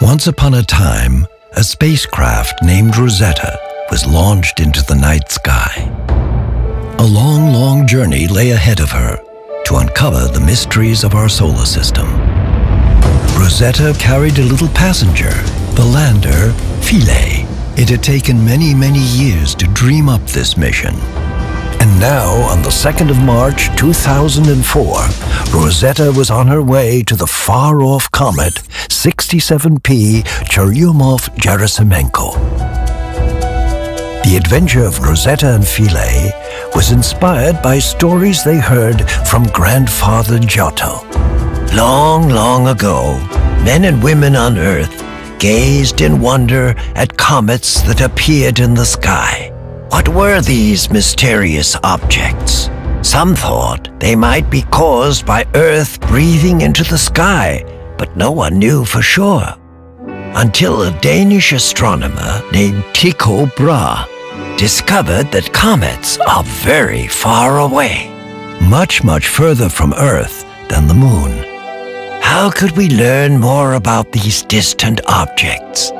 Once upon a time, a spacecraft named Rosetta was launched into the night sky. A long, long journey lay ahead of her to uncover the mysteries of our solar system. Rosetta carried a little passenger, the lander Philae. It had taken many, many years to dream up this mission. And now, on the 2nd of March 2004, Rosetta was on her way to the far-off comet 67P Churyumov-Gerasimenko. The adventure of Rosetta and Philae was inspired by stories they heard from Grandfather Giotto. Long, long ago, men and women on Earth gazed in wonder at comets that appeared in the sky. What were these mysterious objects? Some thought they might be caused by Earth breathing into the sky, but no one knew for sure. Until a Danish astronomer named Tycho Brahe discovered that comets are very far away, much, much further from Earth than the Moon. How could we learn more about these distant objects?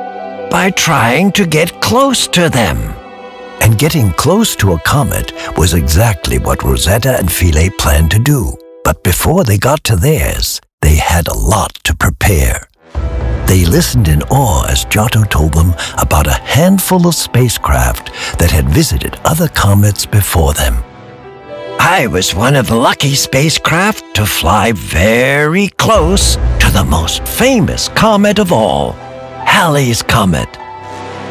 By trying to get close to them. And getting close to a comet was exactly what Rosetta and Philae planned to do. But before they got to theirs, they had a lot to prepare. They listened in awe as Giotto told them about a handful of spacecraft that had visited other comets before them. I was one of the lucky spacecraft to fly very close to the most famous comet of all, Halley's Comet.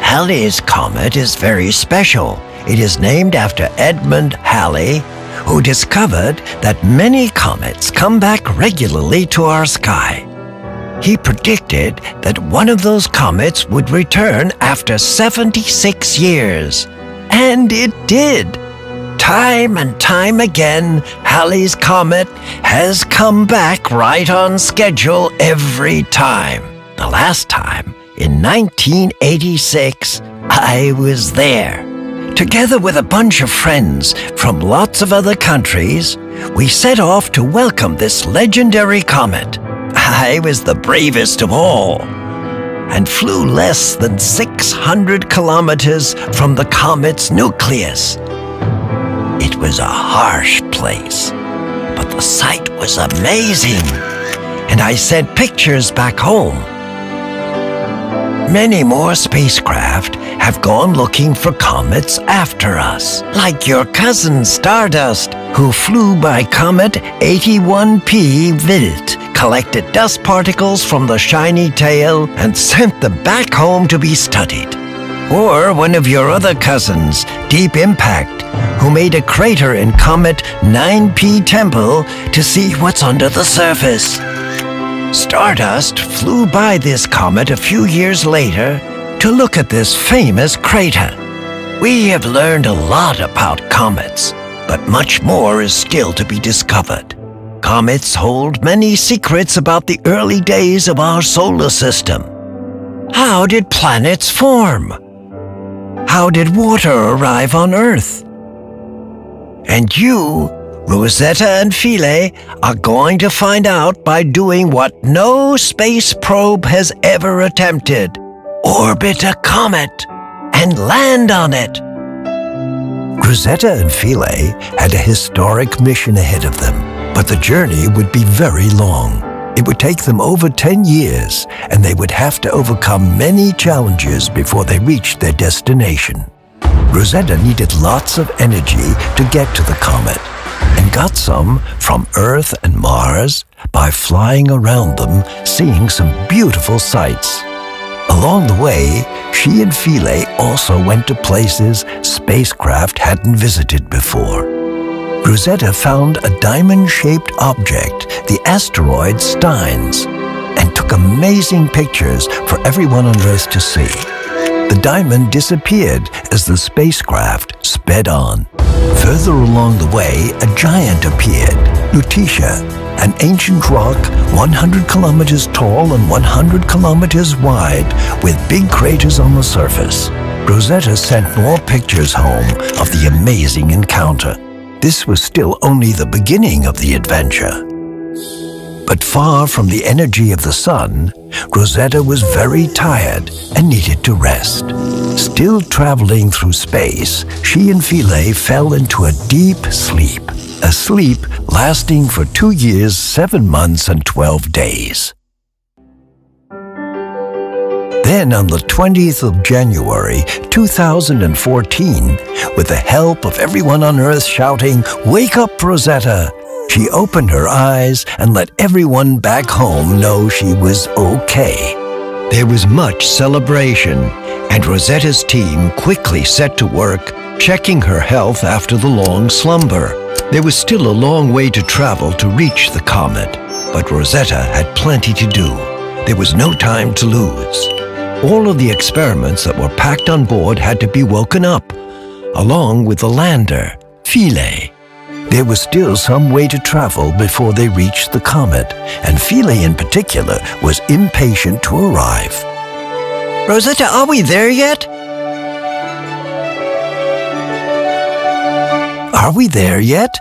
Halley's Comet is very special. It is named after Edmund Halley, who discovered that many comets come back regularly to our sky. He predicted that one of those comets would return after 76 years. And it did. Time and time again, Halley's Comet has come back right on schedule every time. The last time, in 1986, I was there. Together with a bunch of friends from lots of other countries, we set off to welcome this legendary comet. I was the bravest of all, and flew less than 600 kilometers from the comet's nucleus. It was a harsh place, but the sight was amazing, and I sent pictures back home. Many more spacecraft have gone looking for comets after us, like your cousin Stardust, who flew by Comet 81P Wild, collected dust particles from the shiny tail, and sent them back home to be studied. Or one of your other cousins, Deep Impact, who made a crater in Comet 9P Temple to see what's under the surface. Stardust flew by this comet a few years later to look at this famous crater. We have learned a lot about comets, but much more is still to be discovered. Comets hold many secrets about the early days of our solar system. How did planets form? How did water arrive on Earth? And you, Rosetta and Philae, are going to find out by doing what no space probe has ever attempted: orbit a comet and land on it. Rosetta and Philae had a historic mission ahead of them, but the journey would be very long. It would take them over 10 years, and they would have to overcome many challenges before they reached their destination. Rosetta needed lots of energy to get to the comet, and got some from Earth and Mars by flying around them, seeing some beautiful sights. Along the way, she and Philae also went to places spacecraft hadn't visited before. Rosetta found a diamond-shaped object, the asteroid Steins, and took amazing pictures for everyone on Earth to see. The diamond disappeared as the spacecraft sped on. Further along the way, a giant appeared, Lutetia, an ancient rock 100 kilometers tall and 100 kilometers wide, with big craters on the surface. Rosetta sent more pictures home of the amazing encounter. This was still only the beginning of the adventure. But far from the energy of the sun, Rosetta was very tired and needed to rest. Still traveling through space, she and Philae fell into a deep sleep, a sleep lasting for 2 years, 7 months, and 12 days. Then on the 20th of January, 2014, with the help of everyone on Earth shouting, "Wake up, Rosetta!" she opened her eyes and let everyone back home know she was okay. There was much celebration, and Rosetta's team quickly set to work, checking her health after the long slumber. There was still a long way to travel to reach the comet, but Rosetta had plenty to do. There was no time to lose. All of the experiments that were packed on board had to be woken up, along with the lander, Philae. There was still some way to travel before they reached the comet, and Philae in particular was impatient to arrive. "Rosetta, are we there yet? Are we there yet?"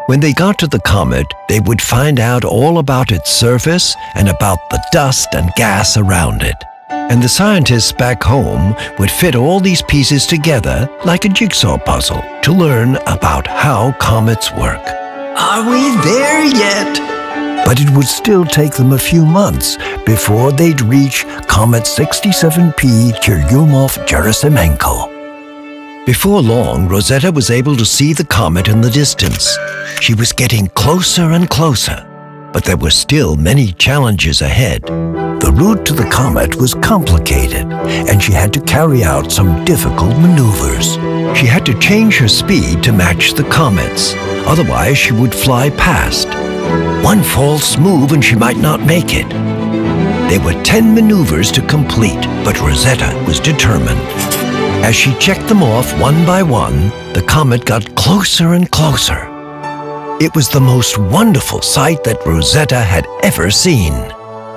When they got to the comet, they would find out all about its surface and about the dust and gas around it. And the scientists back home would fit all these pieces together like a jigsaw puzzle to learn about how comets work. Are we there yet? But it would still take them a few months before they'd reach Comet 67P Churyumov-Gerasimenko. Before long, Rosetta was able to see the comet in the distance. She was getting closer and closer, but there were still many challenges ahead. The route to the comet was complicated, and she had to carry out some difficult maneuvers. She had to change her speed to match the comet's, otherwise she would fly past. One false move and she might not make it. There were 10 maneuvers to complete, but Rosetta was determined. As she checked them off one by one, the comet got closer and closer. It was the most wonderful sight that Rosetta had ever seen.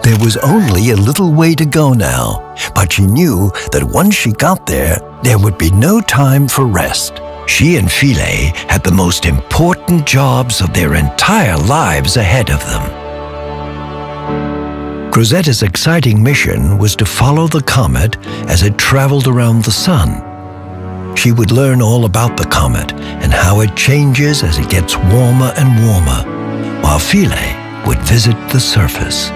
There was only a little way to go now, but she knew that once she got there, there would be no time for rest. She and Philae had the most important jobs of their entire lives ahead of them. Rosetta's exciting mission was to follow the comet as it traveled around the sun. She would learn all about the comet and how it changes as it gets warmer and warmer, while Philae would visit the surface.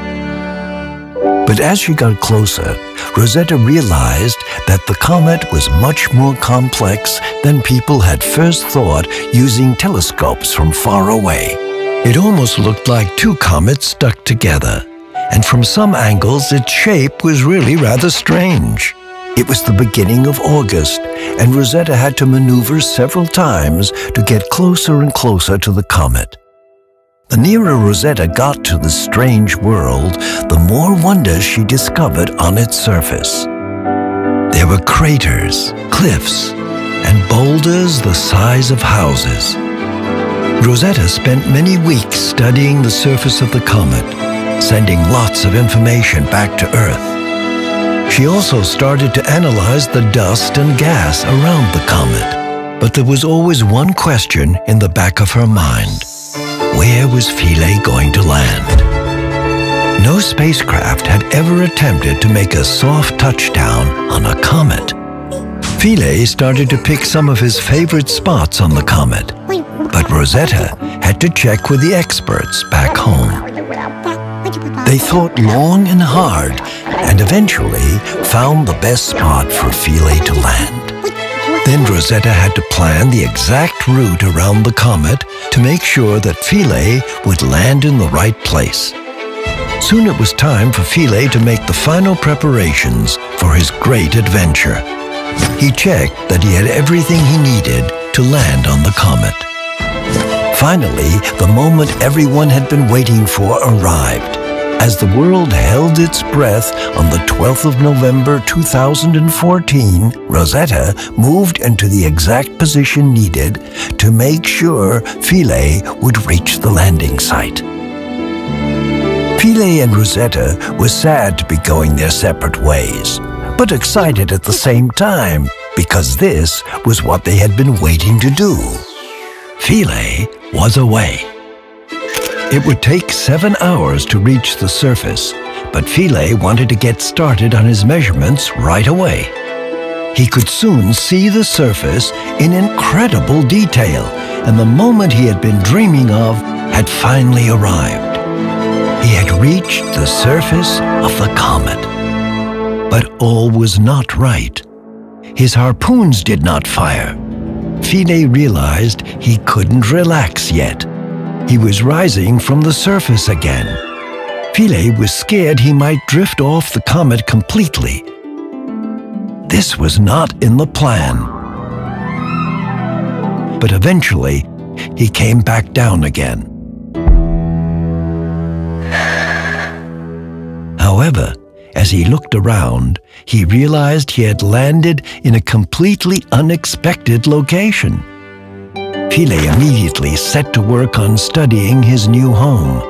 But as she got closer, Rosetta realized that the comet was much more complex than people had first thought using telescopes from far away. It almost looked like two comets stuck together, and from some angles its shape was really rather strange. It was the beginning of August, and Rosetta had to maneuver several times to get closer and closer to the comet. The nearer Rosetta got to the strange world, the more wonders she discovered on its surface. There were craters, cliffs, and boulders the size of houses. Rosetta spent many weeks studying the surface of the comet, sending lots of information back to Earth. She also started to analyze the dust and gas around the comet. But there was always one question in the back of her mind. Where was Philae going to land? No spacecraft had ever attempted to make a soft touchdown on a comet. Philae started to pick some of his favorite spots on the comet, but Rosetta had to check with the experts back home. They thought long and hard and eventually found the best spot for Philae to land. Then Rosetta had to plan the exact route around the comet to make sure that Philae would land in the right place. Soon it was time for Philae to make the final preparations for his great adventure. He checked that he had everything he needed to land on the comet. Finally, the moment everyone had been waiting for arrived. As the world held its breath on the 12th of November 2014, Rosetta moved into the exact position needed to make sure Philae would reach the landing site. Philae and Rosetta were sad to be going their separate ways, but excited at the same time because this was what they had been waiting to do. Philae was away. It would take 7 hours to reach the surface, but Philae wanted to get started on his measurements right away. He could soon see the surface in incredible detail, and the moment he had been dreaming of had finally arrived. He had reached the surface of the comet. But all was not right. His harpoons did not fire. Philae realized he couldn't relax yet. He was rising from the surface again. Philae was scared he might drift off the comet completely. This was not in the plan. But eventually, he came back down again. However, as he looked around, he realized he had landed in a completely unexpected location. Philae immediately set to work on studying his new home.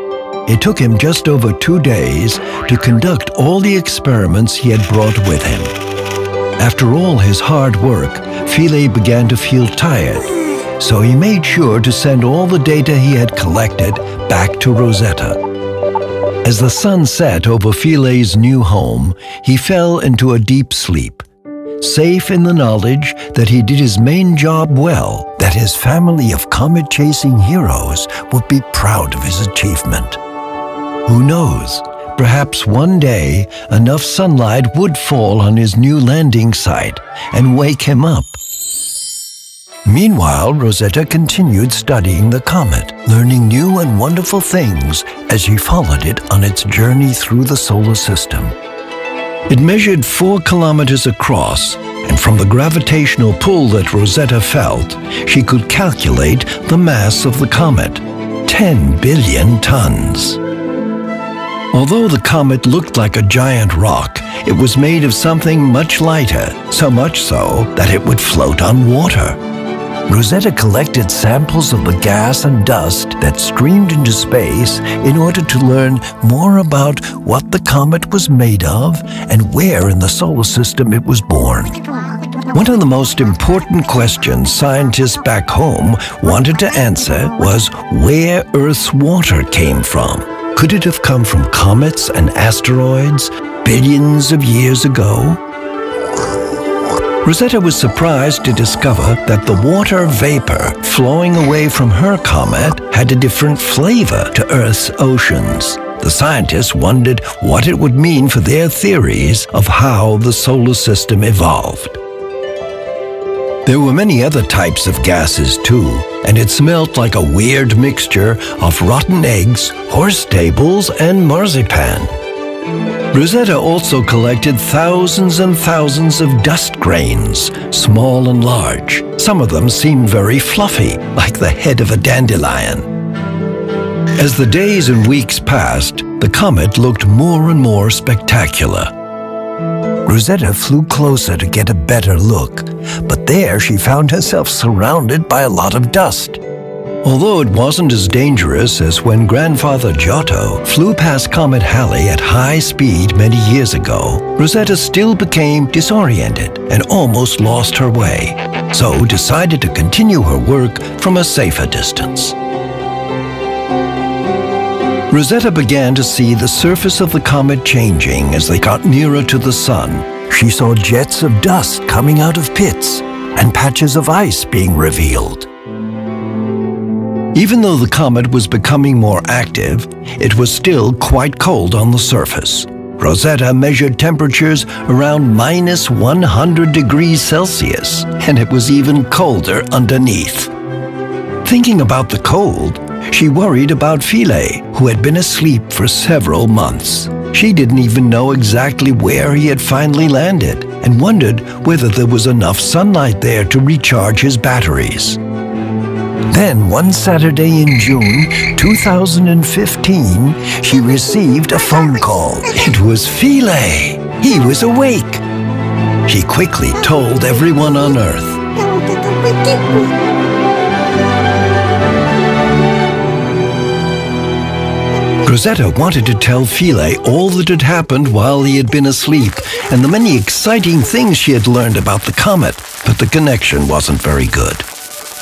It took him just over 2 days to conduct all the experiments he had brought with him. After all his hard work, Philae began to feel tired, so he made sure to send all the data he had collected back to Rosetta. As the sun set over Philae's new home, he fell into a deep sleep, safe in the knowledge that he did his main job well, that his family of comet-chasing heroes would be proud of his achievement. Who knows? Perhaps one day enough sunlight would fall on his new landing site and wake him up. Meanwhile, Rosetta continued studying the comet, learning new and wonderful things as she followed it on its journey through the solar system. It measured 4 kilometers across, and from the gravitational pull that Rosetta felt, she could calculate the mass of the comet, 10 billion tons. Although the comet looked like a giant rock, it was made of something much lighter, so much so that it would float on water. Rosetta collected samples of the gas and dust that streamed into space in order to learn more about what the comet was made of and where in the solar system it was born. One of the most important questions scientists back home wanted to answer was where Earth's water came from. Could it have come from comets and asteroids billions of years ago? Rosetta was surprised to discover that the water vapor flowing away from her comet had a different flavor to Earth's oceans. The scientists wondered what it would mean for their theories of how the solar system evolved. There were many other types of gases too, and it smelled like a weird mixture of rotten eggs, horse stables, and marzipan. Rosetta also collected thousands and thousands of dust grains, small and large. Some of them seemed very fluffy, like the head of a dandelion. As the days and weeks passed, the comet looked more and more spectacular. Rosetta flew closer to get a better look, but there she found herself surrounded by a lot of dust. Although it wasn't as dangerous as when Grandfather Giotto flew past Comet Halley at high speed many years ago, Rosetta still became disoriented and almost lost her way, so decided to continue her work from a safer distance. Rosetta began to see the surface of the comet changing as they got nearer to the sun. She saw jets of dust coming out of pits and patches of ice being revealed. Even though the comet was becoming more active, it was still quite cold on the surface. Rosetta measured temperatures around -100 degrees Celsius, and it was even colder underneath. Thinking about the cold, she worried about Philae, who had been asleep for several months. She didn't even know exactly where he had finally landed, and wondered whether there was enough sunlight there to recharge his batteries. Then, one Saturday in June 2015, she received a phone call. It was Philae. He was awake. She quickly told everyone on Earth. Rosetta wanted to tell Philae all that had happened while he had been asleep and the many exciting things she had learned about the comet, but the connection wasn't very good.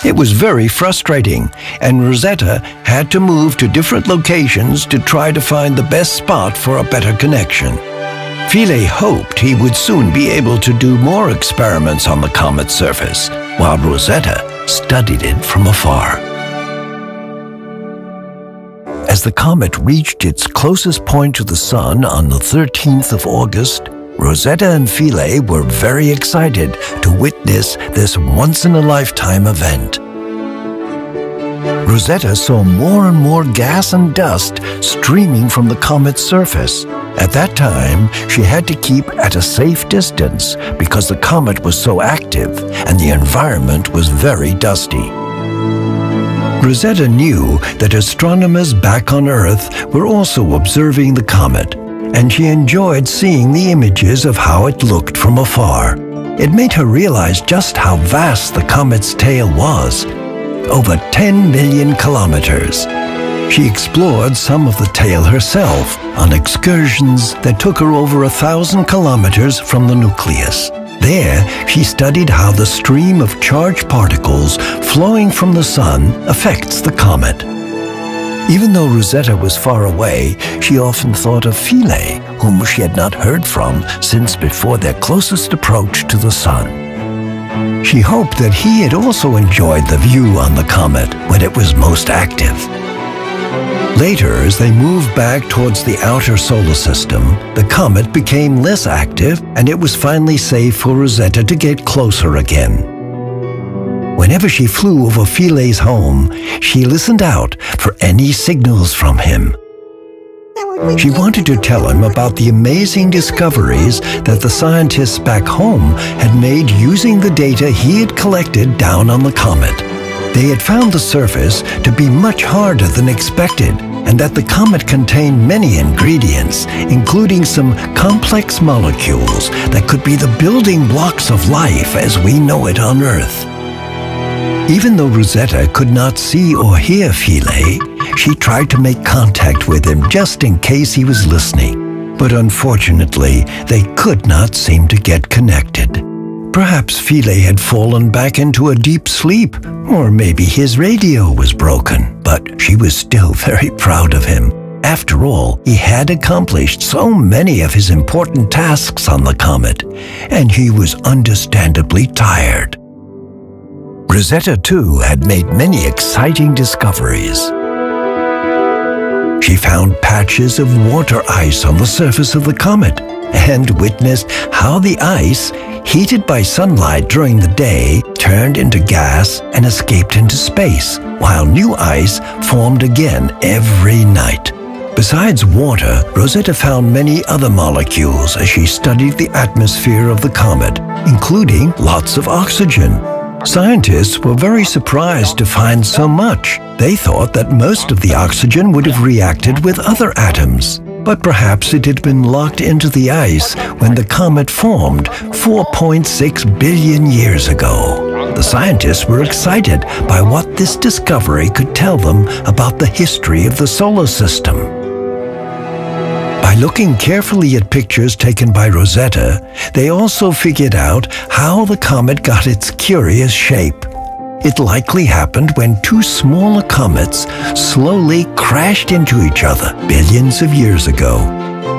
It was very frustrating, and Rosetta had to move to different locations to try to find the best spot for a better connection. Philae hoped he would soon be able to do more experiments on the comet's surface, while Rosetta studied it from afar. As the comet reached its closest point to the Sun on the 13th of August, Rosetta and Philae were very excited to witness this once-in-a-lifetime event. Rosetta saw more and more gas and dust streaming from the comet's surface. At that time, she had to keep at a safe distance because the comet was so active and the environment was very dusty. Rosetta knew that astronomers back on Earth were also observing the comet, and she enjoyed seeing the images of how it looked from afar. It made her realize just how vast the comet's tail was, over 10 million kilometers. She explored some of the tail herself on excursions that took her over 1,000 kilometers from the nucleus. There, she studied how the stream of charged particles flowing from the Sun affects the comet. Even though Rosetta was far away, she often thought of Philae, whom she had not heard from since before their closest approach to the Sun. She hoped that he had also enjoyed the view on the comet when it was most active. Later, as they moved back towards the outer solar system, the comet became less active, and it was finally safe for Rosetta to get closer again. Whenever she flew over Philae's home, she listened out for any signals from him. She wanted to tell him about the amazing discoveries that the scientists back home had made using the data he had collected down on the comet. They had found the surface to be much harder than expected, and that the comet contained many ingredients, including some complex molecules that could be the building blocks of life as we know it on Earth. Even though Rosetta could not see or hear Philae, she tried to make contact with him just in case he was listening. But unfortunately, they could not seem to get connected. Perhaps Philae had fallen back into a deep sleep, or maybe his radio was broken, but she was still very proud of him. After all, he had accomplished so many of his important tasks on the comet, and he was understandably tired. Rosetta, too, had made many exciting discoveries. She found patches of water ice on the surface of the comet and witnessed how the ice, heated by sunlight during the day, turned into gas and escaped into space, while new ice formed again every night. Besides water, Rosetta found many other molecules as she studied the atmosphere of the comet, including lots of oxygen. Scientists were very surprised to find so much. They thought that most of the oxygen would have reacted with other atoms, but perhaps it had been locked into the ice when the comet formed 4.6 billion years ago. The scientists were excited by what this discovery could tell them about the history of the solar system. By looking carefully at pictures taken by Rosetta, they also figured out how the comet got its curious shape. It likely happened when two smaller comets slowly crashed into each other billions of years ago.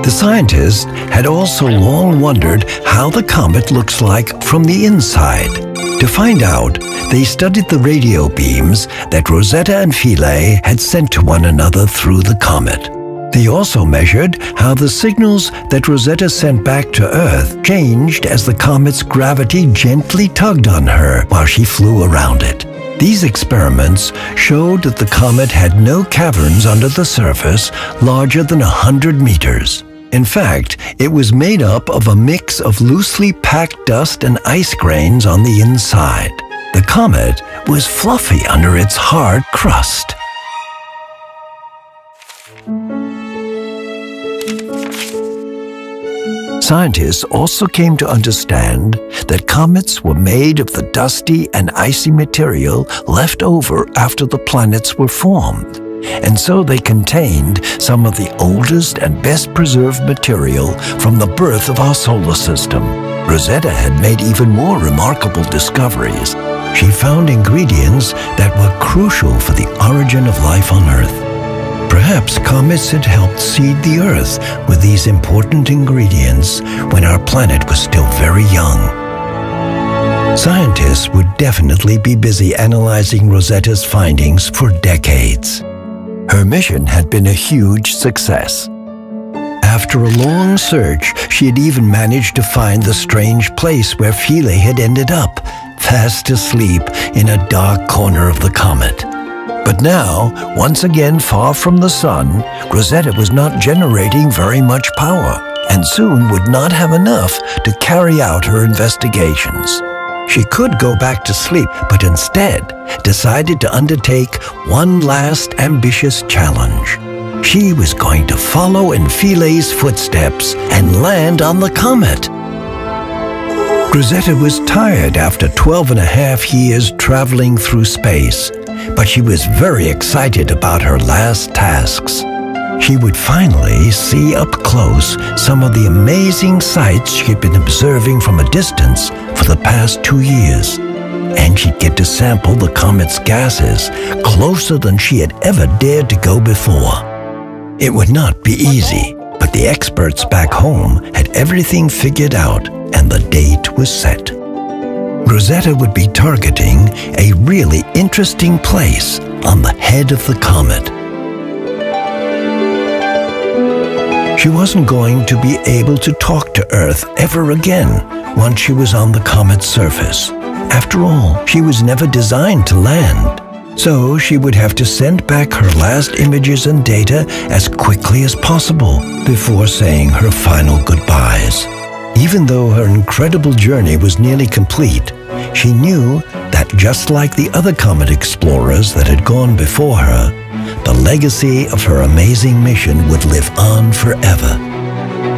The scientists had also long wondered how the comet looks like from the inside. To find out, they studied the radio beams that Rosetta and Philae had sent to one another through the comet. They also measured how the signals that Rosetta sent back to Earth changed as the comet's gravity gently tugged on her while she flew around it. These experiments showed that the comet had no caverns under the surface larger than 100 meters. In fact, it was made up of a mix of loosely packed dust and ice grains on the inside. The comet was fluffy under its hard crust. Scientists also came to understand that comets were made of the dusty and icy material left over after the planets were formed, and so they contained some of the oldest and best preserved material from the birth of our solar system. Rosetta had made even more remarkable discoveries. She found ingredients that were crucial for the origin of life on Earth. Perhaps comets had helped seed the Earth with these important ingredients when our planet was still very young. Scientists would definitely be busy analyzing Rosetta's findings for decades. Her mission had been a huge success. After a long search, she had even managed to find the strange place where Philae had ended up, fast asleep in a dark corner of the comet. But now, once again far from the sun, Rosetta was not generating very much power, and soon would not have enough to carry out her investigations. She could go back to sleep, but instead decided to undertake one last ambitious challenge. She was going to follow in Philae's footsteps and land on the comet. Rosetta was tired after 12.5 years traveling through space, but she was very excited about her last tasks. She would finally see up close some of the amazing sights she'd been observing from a distance for the past 2 years. And she'd get to sample the comet's gases closer than she had ever dared to go before. It would not be easy, but the experts back home had everything figured out and the date was set. Rosetta would be targeting a really interesting place on the head of the comet. She wasn't going to be able to talk to Earth ever again once she was on the comet's surface. After all, she was never designed to land. So she would have to send back her last images and data as quickly as possible before saying her final goodbyes. Even though her incredible journey was nearly complete, she knew that just like the other comet explorers that had gone before her, the legacy of her amazing mission would live on forever.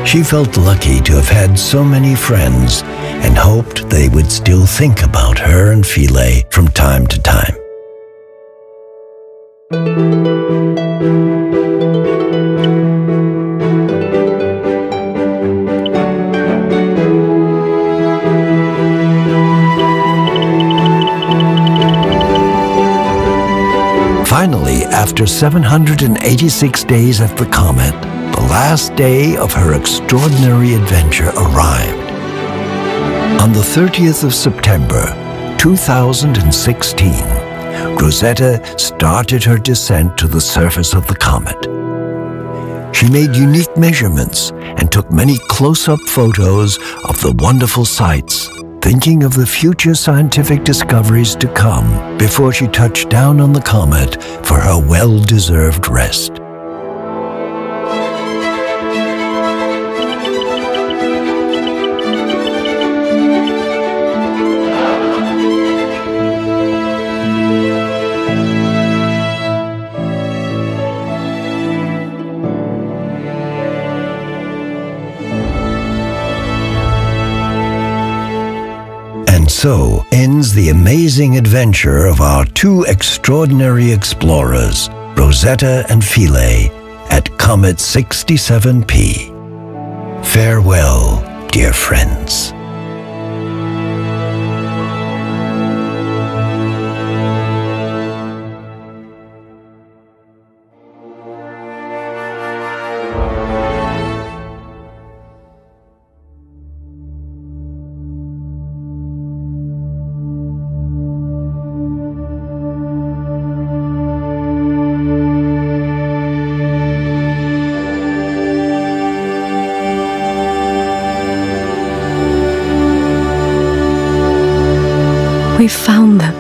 She felt lucky to have had so many friends and hoped they would still think about her and Philae from time to time. Finally, after 786 days at the comet, the last day of her extraordinary adventure arrived. On the 30th of September, 2016, Rosetta started her descent to the surface of the comet. She made unique measurements and took many close-up photos of the wonderful sights, thinking of the future scientific discoveries to come before she touched down on the comet for her well-deserved rest. So ends the amazing adventure of our two extraordinary explorers, Rosetta and Philae, at Comet 67P. Farewell, dear friends. We found them.